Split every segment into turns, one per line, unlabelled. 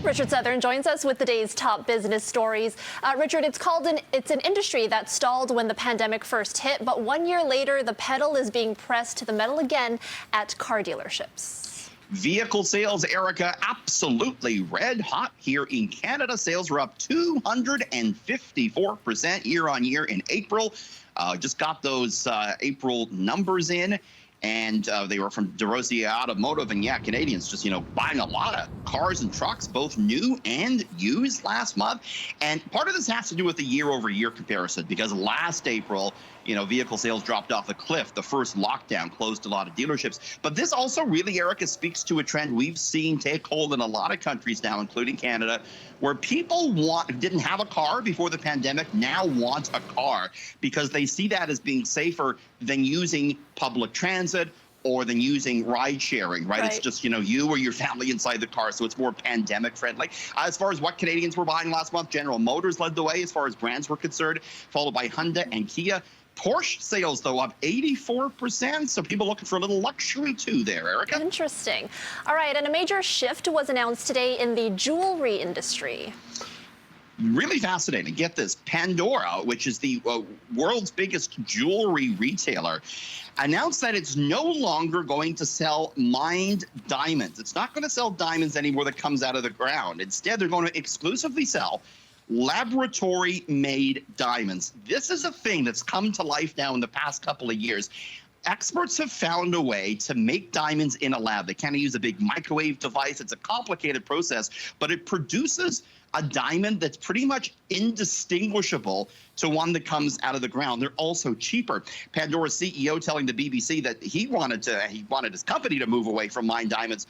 Richard Southern joins us with the day's top business stories. Richard, it's an industry that stalled when the pandemic first hit, but 1 year later, the pedal is being pressed to the metal again at car dealerships.
Vehicle sales, Erica, absolutely red hot here in Canada. Sales were up 254% year on year in April. Just got those April numbers in. And they were from DeRosier Automotive, and yeah, Canadians just, buying a lot of cars and trucks, both new and used last month. And part of this has to do with the year-over-year comparison, because last April, vehicle sales dropped off a cliff. The first lockdown closed a lot of dealerships. But this also really, Erica, speaks to a trend we've seen take hold in a lot of countries now, including Canada, where people didn't have a car before the pandemic, now want a car because they see that as being safer than using public transit or than using ride sharing, right? It's just, you or your family inside the car, so it's more pandemic friendly. As far as what Canadians were buying last month, General Motors led the way as far as brands were concerned, followed by Honda and Kia. Porsche sales, though, up 84%, so people looking for a little luxury, too, there, Erica.
Interesting. All right, and a major shift was announced today in the jewelry industry.
Really fascinating. Get this. Pandora, which is the world's biggest jewelry retailer, announced that it's no longer going to sell mined diamonds. It's not going to sell diamonds anymore that comes out of the ground. Instead, they're going to exclusively sell laboratory-made diamonds. This is a thing that's come to life now in the past couple of years. Experts have found a way to make diamonds in a lab. They kind of use a big microwave device. It's a complicated process, but it produces a diamond that's pretty much indistinguishable to one that comes out of the ground. They're also cheaper. Pandora's CEO telling the BBC that he wanted his company to move away from mined diamonds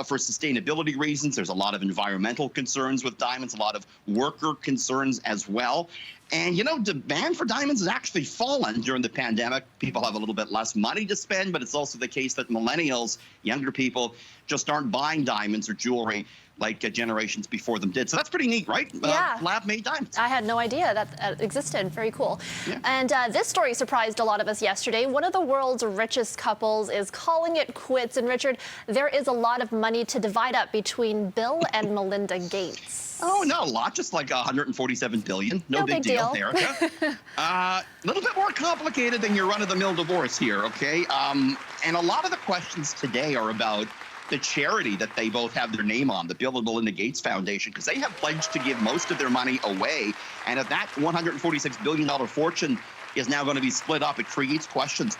for sustainability reasons. There's a lot of environmental concerns with diamonds, a lot of worker concerns as well. And, demand for diamonds has actually fallen during the pandemic. People have a little bit less money to spend, but it's also the case that millennials, younger people, just aren't buying diamonds or jewelry like generations before them did. So that's pretty neat, right?
Yeah.
Lab-made diamonds.
I had no idea that existed. Very cool.
Yeah.
And this story surprised a lot of us yesterday. One of the world's richest couples is calling it quits. And Richard, there is a lot of money to divide up between Bill and Melinda Gates.
Oh, not a lot, just like $147 billion. No big deal, Erica. A little bit more complicated than your run-of-the-mill divorce here, okay? And a lot of the questions today are about the charity that they both have their name on, the Bill and Melinda Gates Foundation, because they have pledged to give most of their money away. And if that $146 billion fortune is now going to be split up, it creates questions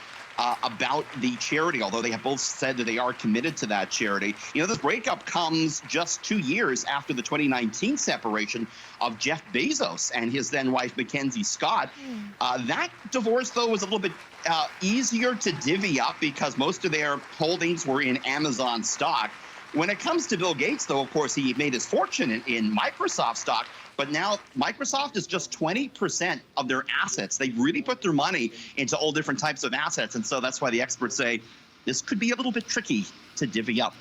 about the charity, although they have both said that they are committed to that charity. This breakup comes just 2 years after the 2019 separation of Jeff Bezos and his then wife, Mackenzie Scott. That divorce, though, was a little bit easier to divvy up because most of their holdings were in Amazon stock. When it comes to Bill Gates, though, of course, he made his fortune in Microsoft stock. But now Microsoft is just 20% of their assets. They really put their money into all different types of assets. And so that's why the experts say this could be a little bit tricky to divvy up.